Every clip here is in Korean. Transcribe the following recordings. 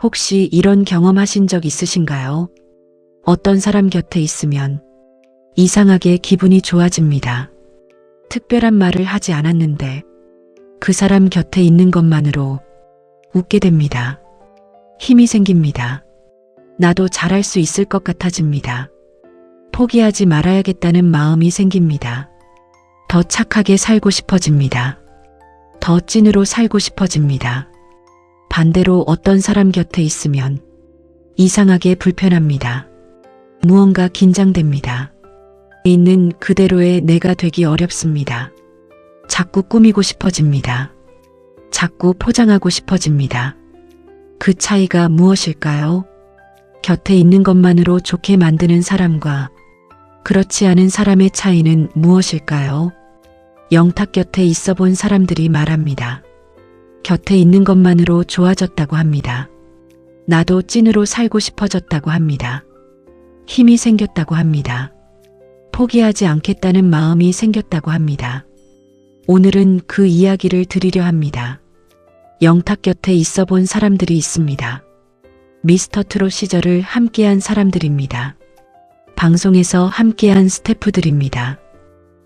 혹시 이런 경험하신 적 있으신가요? 어떤 사람 곁에 있으면 이상하게 기분이 좋아집니다. 특별한 말을 하지 않았는데 그 사람 곁에 있는 것만으로 웃게 됩니다. 힘이 생깁니다. 나도 잘할 수 있을 것 같아집니다. 포기하지 말아야겠다는 마음이 생깁니다. 더 착하게 살고 싶어집니다. 더 찐으로 살고 싶어집니다. 반대로 어떤 사람 곁에 있으면 이상하게 불편합니다. 무언가 긴장됩니다. 있는 그대로의 내가 되기 어렵습니다. 자꾸 꾸미고 싶어집니다. 자꾸 포장하고 싶어집니다. 그 차이가 무엇일까요? 곁에 있는 것만으로 좋게 만드는 사람과 그렇지 않은 사람의 차이는 무엇일까요? 영탁 곁에 있어 본 사람들이 말합니다. 곁에 있는 것만으로 좋아졌다고 합니다. 나도 찐으로 살고 싶어졌다고 합니다. 힘이 생겼다고 합니다. 포기하지 않겠다는 마음이 생겼다고 합니다. 오늘은 그 이야기를 드리려 합니다. 영탁 곁에 있어 본 사람들이 있습니다. 미스터 트롯 시절을 함께한 사람들입니다. 방송에서 함께한 스태프들입니다.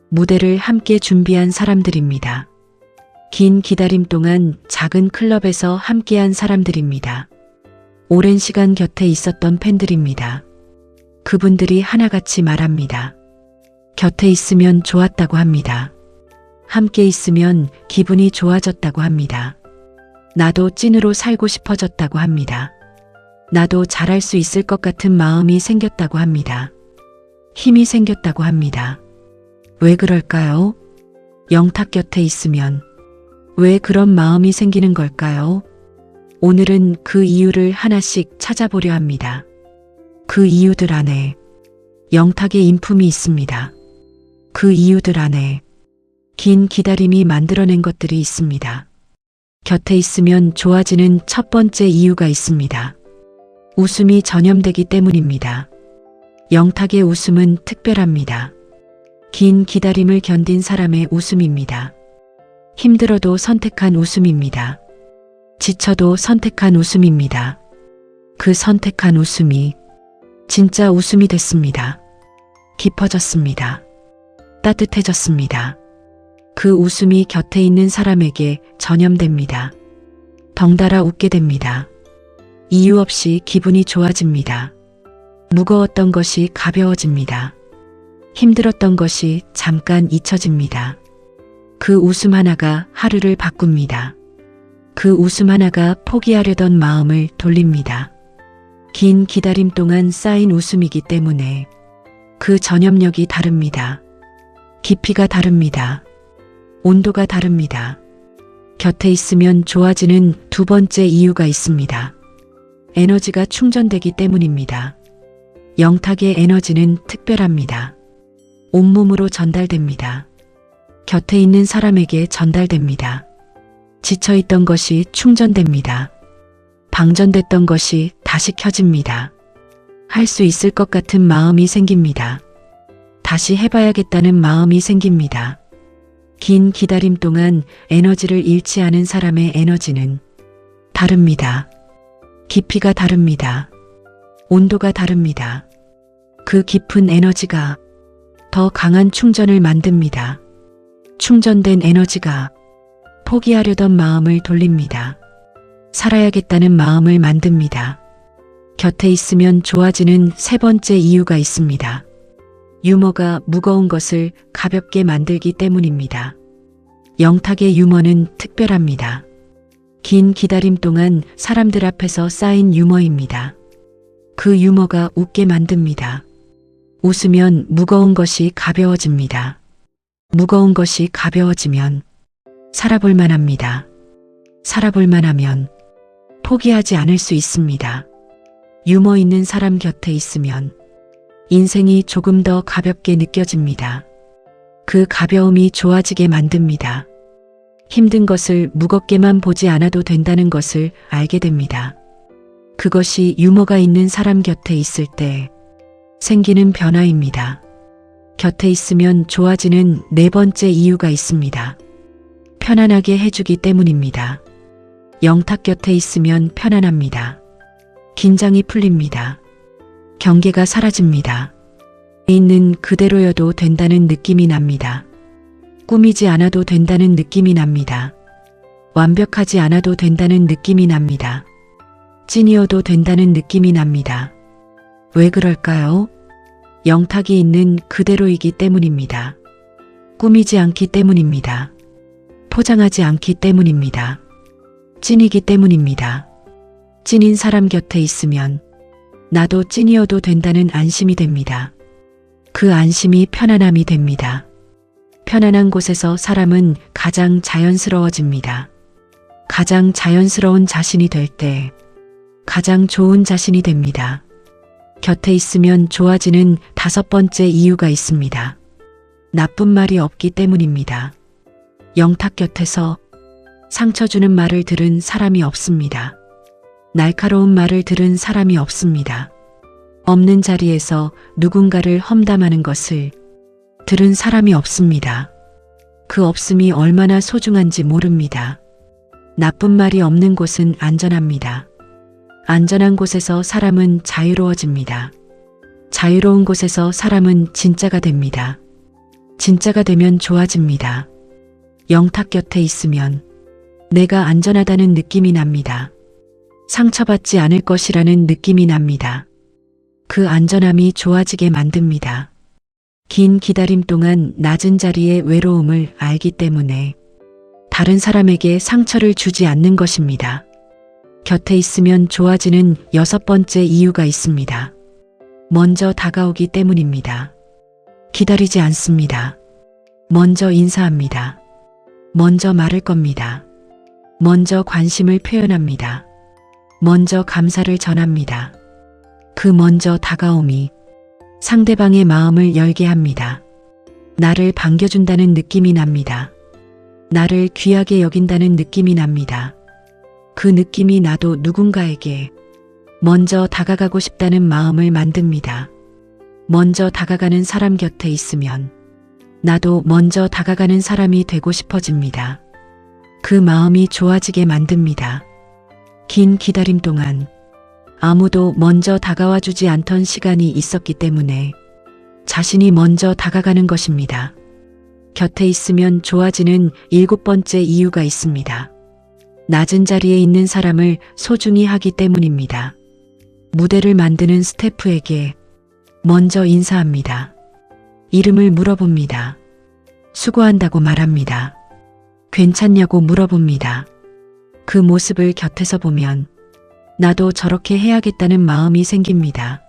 무대를 함께 준비한 사람들입니다. 긴 기다림 동안 작은 클럽에서 함께한 사람들입니다. 오랜 시간 곁에 있었던 팬들입니다. 그분들이 하나같이 말합니다. 곁에 있으면 좋았다고 합니다. 함께 있으면 기분이 좋아졌다고 합니다. 나도 찐으로 살고 싶어졌다고 합니다. 나도 잘할 수 있을 것 같은 마음이 생겼다고 합니다. 힘이 생겼다고 합니다. 왜 그럴까요? 영탁 곁에 있으면 왜 그런 마음이 생기는 걸까요? 오늘은 그 이유를 하나씩 찾아보려 합니다. 그 이유들 안에 영탁의 인품이 있습니다. 그 이유들 안에 긴 기다림이 만들어낸 것들이 있습니다. 곁에 있으면 좋아지는 첫 번째 이유가 있습니다. 웃음이 전염되기 때문입니다. 영탁의 웃음은 특별합니다. 긴 기다림을 견딘 사람의 웃음입니다. 힘들어도 선택한 웃음입니다. 지쳐도 선택한 웃음입니다. 그 선택한 웃음이 진짜 웃음이 됐습니다. 깊어졌습니다. 따뜻해졌습니다. 그 웃음이 곁에 있는 사람에게 전염됩니다. 덩달아 웃게 됩니다. 이유 없이 기분이 좋아집니다. 무거웠던 것이 가벼워집니다. 힘들었던 것이 잠깐 잊혀집니다. 그 웃음 하나가 하루를 바꿉니다. 그 웃음 하나가 포기하려던 마음을 돌립니다. 긴 기다림 동안 쌓인 웃음이기 때문에 그 전염력이 다릅니다. 깊이가 다릅니다. 온도가 다릅니다. 곁에 있으면 좋아지는 두 번째 이유가 있습니다. 에너지가 충전되기 때문입니다. 영탁의 에너지는 특별합니다. 온몸으로 전달됩니다. 곁에 있는 사람에게 전달됩니다. 지쳐있던 것이 충전됩니다. 방전됐던 것이 다시 켜집니다. 할 수 있을 것 같은 마음이 생깁니다. 다시 해봐야겠다는 마음이 생깁니다. 긴 기다림 동안 에너지를 잃지 않은 사람의 에너지는 다릅니다. 깊이가 다릅니다. 온도가 다릅니다. 그 깊은 에너지가 더 강한 충전을 만듭니다. 충전된 에너지가 포기하려던 마음을 돌립니다. 살아야겠다는 마음을 만듭니다. 곁에 있으면 좋아지는 세 번째 이유가 있습니다. 유머가 무거운 것을 가볍게 만들기 때문입니다. 영탁의 유머는 특별합니다. 긴 기다림 동안 사람들 앞에서 쌓인 유머입니다. 그 유머가 웃게 만듭니다. 웃으면 무거운 것이 가벼워집니다. 무거운 것이 가벼워지면 살아볼 만합니다. 살아볼 만하면 포기하지 않을 수 있습니다. 유머 있는 사람 곁에 있으면 인생이 조금 더 가볍게 느껴집니다. 그 가벼움이 좋아지게 만듭니다. 힘든 것을 무겁게만 보지 않아도 된다는 것을 알게 됩니다. 그것이 유머가 있는 사람 곁에 있을 때 생기는 변화입니다. 곁에 있으면 좋아지는 네 번째 이유가 있습니다. 편안하게 해주기 때문입니다. 영탁 곁에 있으면 편안합니다. 긴장이 풀립니다. 경계가 사라집니다. 있는 그대로여도 된다는 느낌이 납니다. 꾸미지 않아도 된다는 느낌이 납니다. 완벽하지 않아도 된다는 느낌이 납니다. 찐이어도 된다는 느낌이 납니다. 왜 그럴까요? 영탁이 있는 그대로이기 때문입니다. 꾸미지 않기 때문입니다. 포장하지 않기 때문입니다. 찐이기 때문입니다. 찐인 사람 곁에 있으면 나도 찐이어도 된다는 안심이 됩니다. 그 안심이 편안함이 됩니다. 편안한 곳에서 사람은 가장 자연스러워집니다. 가장 자연스러운 자신이 될 때 가장 좋은 자신이 됩니다. 곁에 있으면 좋아지는 5번째 이유가 있습니다. 나쁜 말이 없기 때문입니다. 영탁 곁에서 상처 주는 말을 들은 사람이 없습니다. 날카로운 말을 들은 사람이 없습니다. 없는 자리에서 누군가를 험담하는 것을 들은 사람이 없습니다. 그 없음이 얼마나 소중한지 모릅니다. 나쁜 말이 없는 곳은 안전합니다. 안전한 곳에서 사람은 자유로워집니다. 자유로운 곳에서 사람은 진짜가 됩니다. 진짜가 되면 좋아집니다. 영탁 곁에 있으면 내가 안전하다는 느낌이 납니다. 상처받지 않을 것이라는 느낌이 납니다. 그 안전함이 좋아지게 만듭니다. 긴 기다림 동안 낮은 자리의 외로움을 알기 때문에 다른 사람에게 상처를 주지 않는 것입니다. 곁에 있으면 좋아지는 6번째 이유가 있습니다. 먼저 다가오기 때문입니다. 기다리지 않습니다. 먼저 인사합니다. 먼저 말을 겁니다. 먼저 관심을 표현합니다. 먼저 감사를 전합니다. 그 먼저 다가옴이 상대방의 마음을 열게 합니다. 나를 반겨준다는 느낌이 납니다. 나를 귀하게 여긴다는 느낌이 납니다. 그 느낌이 나도 누군가에게 먼저 다가가고 싶다는 마음을 만듭니다. 먼저 다가가는 사람 곁에 있으면 나도 먼저 다가가는 사람이 되고 싶어집니다. 그 마음이 좋아지게 만듭니다. 긴 기다림 동안 아무도 먼저 다가와 주지 않던 시간이 있었기 때문에 자신이 먼저 다가가는 것입니다. 곁에 있으면 좋아지는 7번째 이유가 있습니다. 낮은 자리에 있는 사람을 소중히 하기 때문입니다. 무대를 만드는 스태프에게 먼저 인사합니다. 이름을 물어봅니다. 수고한다고 말합니다. 괜찮냐고 물어봅니다. 그 모습을 곁에서 보면 나도 저렇게 해야겠다는 마음이 생깁니다.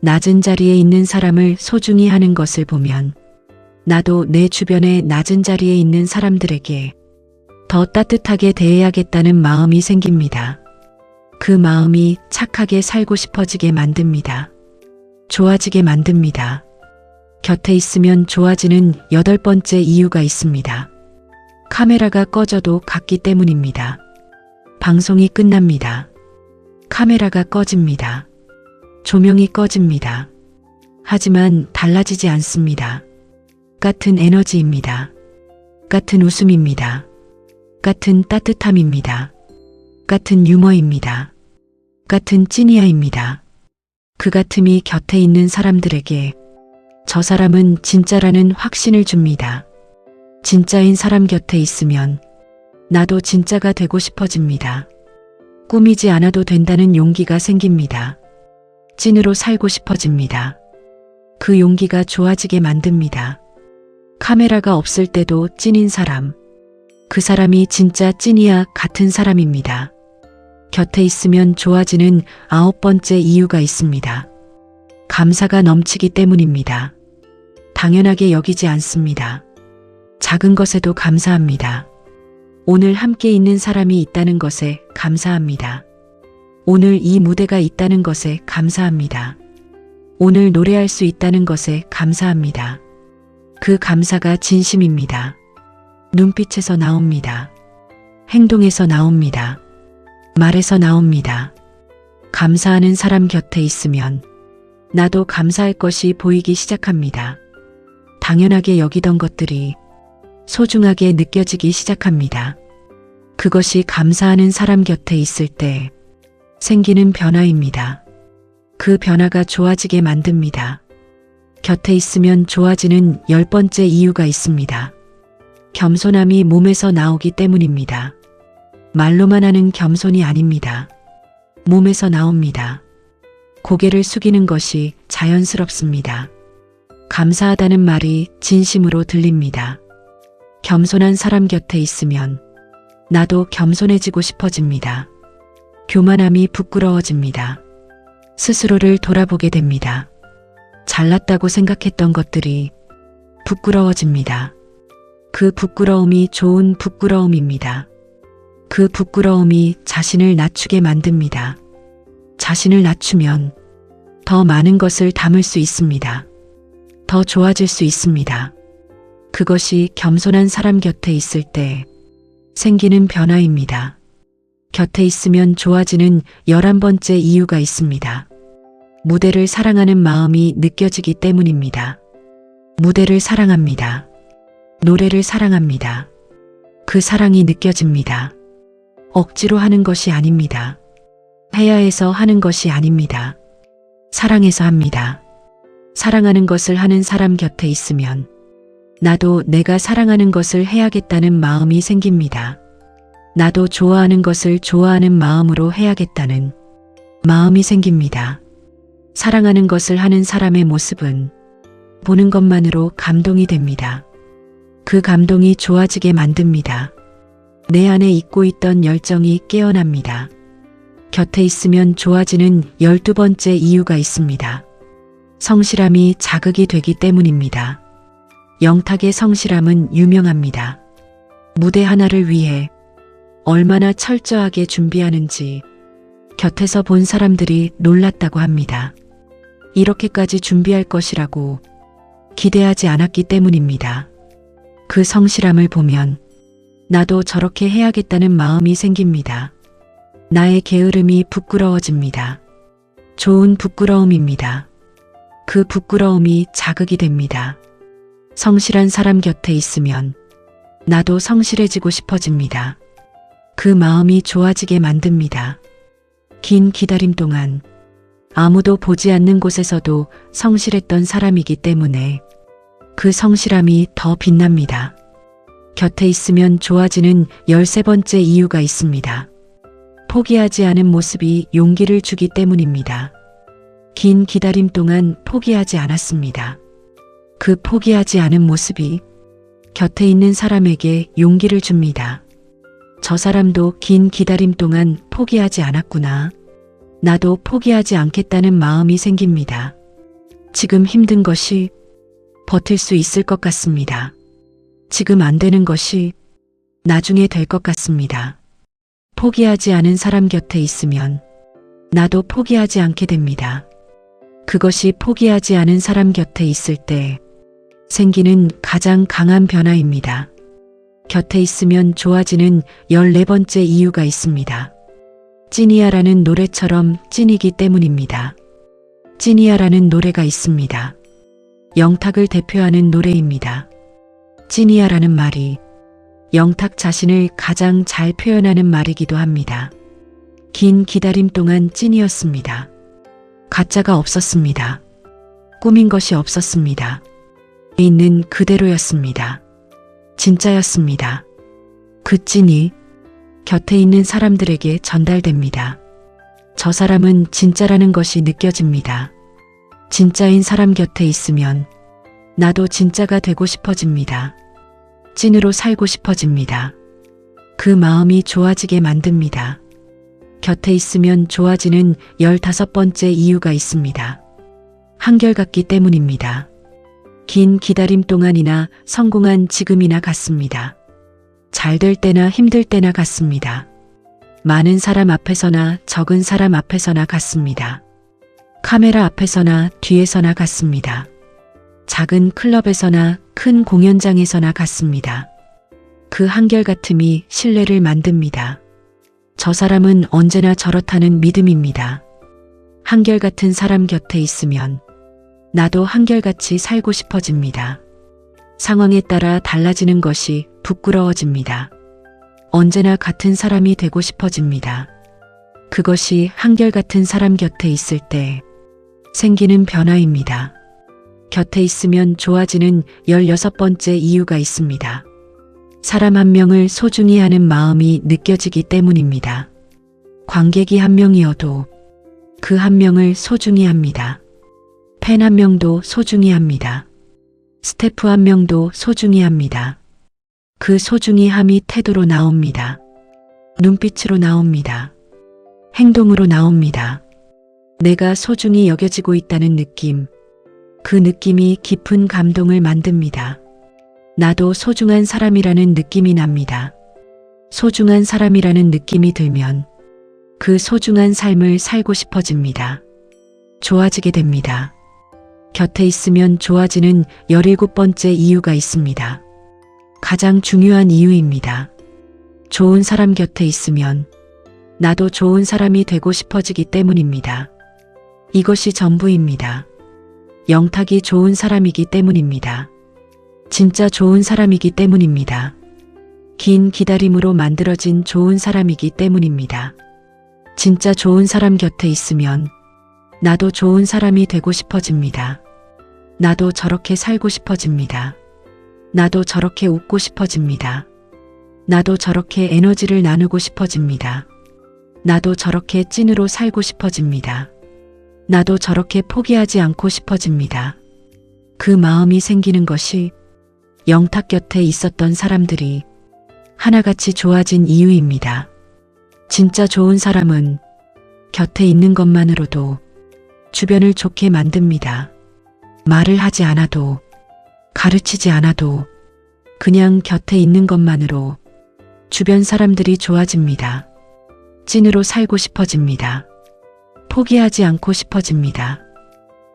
낮은 자리에 있는 사람을 소중히 하는 것을 보면 나도 내 주변에 낮은 자리에 있는 사람들에게 더 따뜻하게 대해야겠다는 마음이 생깁니다. 그 마음이 착하게 살고 싶어지게 만듭니다. 좋아지게 만듭니다. 곁에 있으면 좋아지는 8번째 이유가 있습니다. 카메라가 꺼져도 같기 때문입니다. 방송이 끝납니다. 카메라가 꺼집니다. 조명이 꺼집니다. 하지만 달라지지 않습니다. 같은 에너지입니다. 같은 웃음입니다. 같은 따뜻함입니다. 같은 유머입니다. 같은 찐이야입니다. 그 같음이 곁에 있는 사람들에게 저 사람은 진짜라는 확신을 줍니다. 진짜인 사람 곁에 있으면 나도 진짜가 되고 싶어집니다. 꾸미지 않아도 된다는 용기가 생깁니다. 찐으로 살고 싶어집니다. 그 용기가 좋아지게 만듭니다. 카메라가 없을 때도 찐인 사람, 그 사람이 진짜 찐이야 같은 사람입니다. 곁에 있으면 좋아지는 9번째 이유가 있습니다. 감사가 넘치기 때문입니다. 당연하게 여기지 않습니다. 작은 것에도 감사합니다. 오늘 함께 있는 사람이 있다는 것에 감사합니다. 오늘 이 무대가 있다는 것에 감사합니다. 오늘 노래할 수 있다는 것에 감사합니다. 그 감사가 진심입니다. 눈빛에서 나옵니다. 행동에서 나옵니다. 말에서 나옵니다. 감사하는 사람 곁에 있으면 나도 감사할 것이 보이기 시작합니다. 당연하게 여기던 것들이 소중하게 느껴지기 시작합니다. 그것이 감사하는 사람 곁에 있을 때 생기는 변화입니다. 그 변화가 좋아지게 만듭니다. 곁에 있으면 좋아지는 10번째 이유가 있습니다. 겸손함이 몸에서 나오기 때문입니다. 말로만 하는 겸손이 아닙니다. 몸에서 나옵니다. 고개를 숙이는 것이 자연스럽습니다. 감사하다는 말이 진심으로 들립니다. 겸손한 사람 곁에 있으면 나도 겸손해지고 싶어집니다. 교만함이 부끄러워집니다. 스스로를 돌아보게 됩니다. 잘났다고 생각했던 것들이 부끄러워집니다. 그 부끄러움이 좋은 부끄러움입니다. 그 부끄러움이 자신을 낮추게 만듭니다. 자신을 낮추면 더 많은 것을 담을 수 있습니다. 더 좋아질 수 있습니다. 그것이 겸손한 사람 곁에 있을 때 생기는 변화입니다. 곁에 있으면 좋아지는 11번째 이유가 있습니다. 무대를 사랑하는 마음이 느껴지기 때문입니다. 무대를 사랑합니다. 노래를 사랑합니다. 그 사랑이 느껴집니다. 억지로 하는 것이 아닙니다. 해야 해서 하는 것이 아닙니다. 사랑해서 합니다. 사랑하는 것을 하는 사람 곁에 있으면 나도 내가 사랑하는 것을 해야겠다는 마음이 생깁니다. 나도 좋아하는 것을 좋아하는 마음으로 해야겠다는 마음이 생깁니다. 사랑하는 것을 하는 사람의 모습은 보는 것만으로 감동이 됩니다. 그 감동이 좋아지게 만듭니다. 내 안에 잊고 있던 열정이 깨어납니다. 곁에 있으면 좋아지는 12번째 이유가 있습니다. 성실함이 자극이 되기 때문입니다. 영탁의 성실함은 유명합니다. 무대 하나를 위해 얼마나 철저하게 준비하는지 곁에서 본 사람들이 놀랐다고 합니다. 이렇게까지 준비할 것이라고 기대하지 않았기 때문입니다. 그 성실함을 보면 나도 저렇게 해야겠다는 마음이 생깁니다. 나의 게으름이 부끄러워집니다. 좋은 부끄러움입니다. 그 부끄러움이 자극이 됩니다. 성실한 사람 곁에 있으면 나도 성실해지고 싶어집니다. 그 마음이 좋아지게 만듭니다. 긴 기다림 동안 아무도 보지 않는 곳에서도 성실했던 사람이기 때문에 그 성실함이 더 빛납니다. 곁에 있으면 좋아지는 13번째 이유가 있습니다. 포기하지 않은 모습이 용기를 주기 때문입니다. 긴 기다림 동안 포기하지 않았습니다. 그 포기하지 않은 모습이 곁에 있는 사람에게 용기를 줍니다. 저 사람도 긴 기다림 동안 포기하지 않았구나. 나도 포기하지 않겠다는 마음이 생깁니다. 지금 힘든 것이 버틸 수 있을 것 같습니다. 지금 안 되는 것이 나중에 될 것 같습니다. 포기하지 않은 사람 곁에 있으면 나도 포기하지 않게 됩니다. 그것이 포기하지 않은 사람 곁에 있을 때 생기는 가장 강한 변화입니다. 곁에 있으면 좋아지는 14번째 이유가 있습니다. 찐이야라는 노래처럼 찐이기 때문입니다. 찐이야라는 노래가 있습니다. 영탁을 대표하는 노래입니다. 찐이야라는 말이 영탁 자신을 가장 잘 표현하는 말이기도 합니다. 긴 기다림 동안 찐이었습니다. 가짜가 없었습니다. 꾸민 것이 없었습니다. 있는 그대로였습니다. 진짜였습니다. 그 찐이 곁에 있는 사람들에게 전달됩니다. 저 사람은 진짜라는 것이 느껴집니다. 진짜인 사람 곁에 있으면 나도 진짜가 되고 싶어집니다. 찐으로 살고 싶어집니다. 그 마음이 좋아지게 만듭니다. 곁에 있으면 좋아지는 15번째 이유가 있습니다. 한결같기 때문입니다. 긴 기다림 동안이나 성공한 지금이나 같습니다. 잘 될 때나 힘들 때나 같습니다. 많은 사람 앞에서나 적은 사람 앞에서나 같습니다. 카메라 앞에서나 뒤에서나 같습니다. 작은 클럽에서나 큰 공연장에서나 같습니다. 그 한결같음이 신뢰를 만듭니다. 저 사람은 언제나 저렇다는 믿음입니다. 한결같은 사람 곁에 있으면 나도 한결같이 살고 싶어집니다. 상황에 따라 달라지는 것이 부끄러워집니다. 언제나 같은 사람이 되고 싶어집니다. 그것이 한결같은 사람 곁에 있을 때 생기는 변화입니다. 곁에 있으면 좋아지는 16번째 이유가 있습니다. 사람 한 명을 소중히 하는 마음이 느껴지기 때문입니다. 관객이 한 명이어도 그 한 명을 소중히 합니다. 팬 한 명도 소중히 합니다. 스태프 한 명도 소중히 합니다. 그 소중히 함이 태도로 나옵니다. 눈빛으로 나옵니다. 행동으로 나옵니다. 내가 소중히 여겨지고 있다는 느낌, 그 느낌이 깊은 감동을 만듭니다. 나도 소중한 사람이라는 느낌이 납니다. 소중한 사람이라는 느낌이 들면 그 소중한 삶을 살고 싶어집니다. 좋아지게 됩니다. 곁에 있으면 좋아지는 17번째 이유가 있습니다. 가장 중요한 이유입니다. 좋은 사람 곁에 있으면 나도 좋은 사람이 되고 싶어지기 때문입니다. 이것이 전부입니다. 영탁이 좋은 사람이기 때문입니다. 진짜 좋은 사람이기 때문입니다. 긴 기다림으로 만들어진 좋은 사람이기 때문입니다. 진짜 좋은 사람 곁에 있으면 나도 좋은 사람이 되고 싶어집니다. 나도 저렇게 살고 싶어집니다. 나도 저렇게 웃고 싶어집니다. 나도 저렇게 에너지를 나누고 싶어집니다. 나도 저렇게 찐으로 살고 싶어집니다. 나도 저렇게 포기하지 않고 싶어집니다. 그 마음이 생기는 것이 영탁 곁에 있었던 사람들이 하나같이 좋아진 이유입니다. 진짜 좋은 사람은 곁에 있는 것만으로도 주변을 좋게 만듭니다. 말을 하지 않아도, 가르치지 않아도 그냥 곁에 있는 것만으로 주변 사람들이 좋아집니다. 찐으로 살고 싶어집니다. 포기하지 않고 싶어집니다.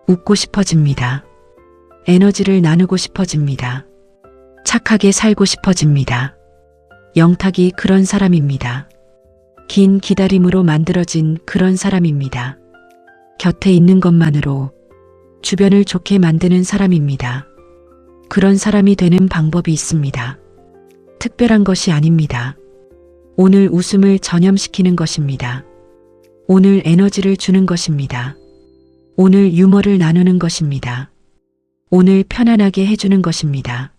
웃고 싶어집니다. 에너지를 나누고 싶어집니다. 착하게 살고 싶어집니다. 영탁이 그런 사람입니다. 긴 기다림으로 만들어진 그런 사람입니다. 곁에 있는 것만으로 주변을 좋게 만드는 사람입니다. 그런 사람이 되는 방법이 있습니다. 특별한 것이 아닙니다. 오늘 웃음을 전염시키는 것입니다. 오늘 에너지를 주는 것입니다. 오늘 유머를 나누는 것입니다. 오늘 편안하게 해주는 것입니다.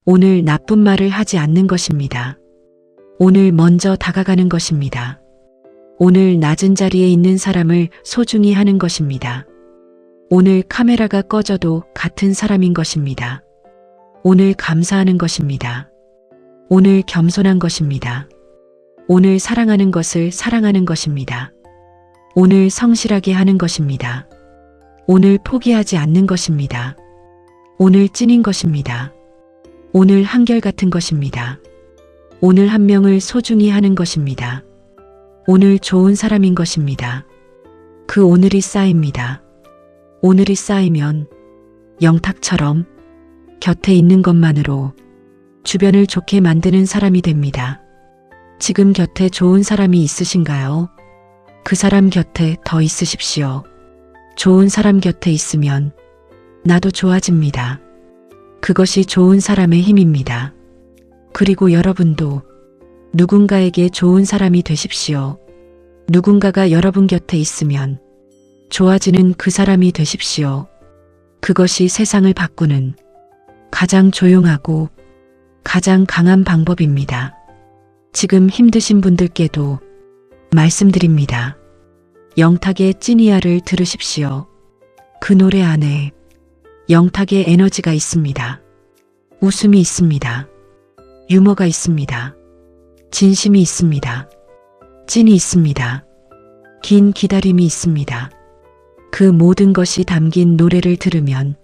오늘 나쁜 말을 하지 않는 것입니다. 오늘 먼저 다가가는 것입니다. 오늘 낮은 자리에 있는 사람을 소중히 하는 것입니다. 오늘 카메라가 꺼져도 같은 사람인 것입니다. 오늘 감사하는 것입니다. 오늘 겸손한 것입니다. 오늘 사랑하는 것을 사랑하는 것입니다. 오늘 성실하게 하는 것입니다. 오늘 포기하지 않는 것입니다. 오늘 찐인 것입니다. 오늘 한결같은 것입니다. 오늘 한 명을 소중히 하는 것입니다. 오늘 좋은 사람인 것입니다. 그 오늘이 쌓입니다. 오늘이 쌓이면 영탁처럼 곁에 있는 것만으로 주변을 좋게 만드는 사람이 됩니다. 지금 곁에 좋은 사람이 있으신가요? 그 사람 곁에 더 있으십시오. 좋은 사람 곁에 있으면 나도 좋아집니다. 그것이 좋은 사람의 힘입니다. 그리고 여러분도 누군가에게 좋은 사람이 되십시오. 누군가가 여러분 곁에 있으면 좋아지는 그 사람이 되십시오. 그것이 세상을 바꾸는 가장 조용하고 가장 강한 방법입니다. 지금 힘드신 분들께도 말씀드립니다. 영탁의 찐이야를 들으십시오. 그 노래 안에 영탁의 에너지가 있습니다. 웃음이 있습니다. 유머가 있습니다. 진심이 있습니다. 찐이 있습니다. 긴 기다림이 있습니다. 그 모든 것이 담긴 노래를 들으면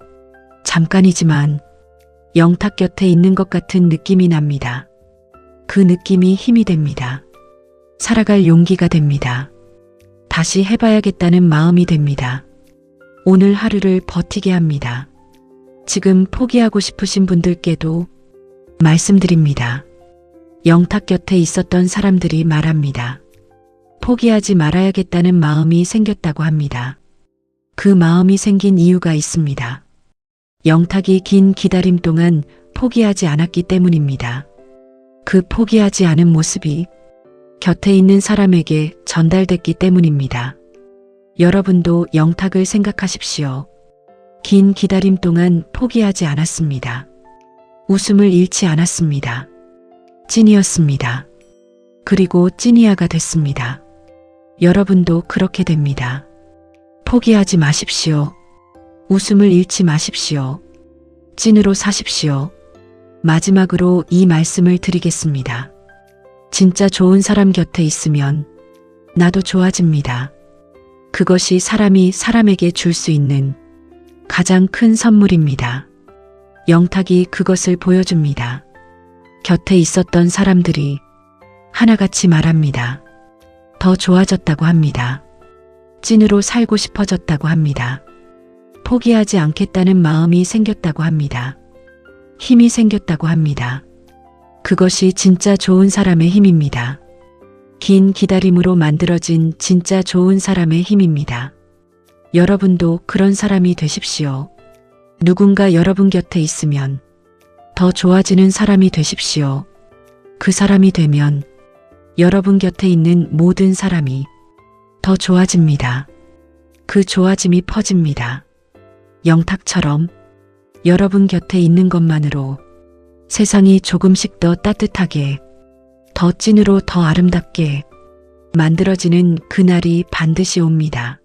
잠깐이지만 영탁 곁에 있는 것 같은 느낌이 납니다. 그 느낌이 힘이 됩니다. 살아갈 용기가 됩니다. 다시 해봐야겠다는 마음이 됩니다. 오늘 하루를 버티게 합니다. 지금 포기하고 싶으신 분들께도 말씀드립니다. 영탁 곁에 있었던 사람들이 말합니다. 포기하지 말아야겠다는 마음이 생겼다고 합니다. 그 마음이 생긴 이유가 있습니다. 영탁이 긴 기다림 동안 포기하지 않았기 때문입니다. 그 포기하지 않은 모습이 곁에 있는 사람에게 전달됐기 때문입니다. 여러분도 영탁을 생각하십시오. 긴 기다림 동안 포기하지 않았습니다. 웃음을 잃지 않았습니다. 찐이었습니다. 그리고 찐이야가 됐습니다. 여러분도 그렇게 됩니다. 포기하지 마십시오. 웃음을 잃지 마십시오. 찐으로 사십시오. 마지막으로 이 말씀을 드리겠습니다. 진짜 좋은 사람 곁에 있으면 나도 좋아집니다. 그것이 사람이 사람에게 줄 수 있는 가장 큰 선물입니다. 영탁이 그것을 보여줍니다. 곁에 있었던 사람들이 하나같이 말합니다. 더 좋아졌다고 합니다. 찐으로 살고 싶어졌다고 합니다. 포기하지 않겠다는 마음이 생겼다고 합니다. 힘이 생겼다고 합니다. 그것이 진짜 좋은 사람의 힘입니다. 긴 기다림으로 만들어진 진짜 좋은 사람의 힘입니다. 여러분도 그런 사람이 되십시오. 누군가 여러분 곁에 있으면 더 좋아지는 사람이 되십시오. 그 사람이 되면 여러분 곁에 있는 모든 사람이 더 좋아집니다. 그 좋아짐이 퍼집니다. 영탁처럼 여러분 곁에 있는 것만으로 세상이 조금씩 더 따뜻하게, 더 찐으로 더 아름답게 만들어지는 그날이 반드시 옵니다.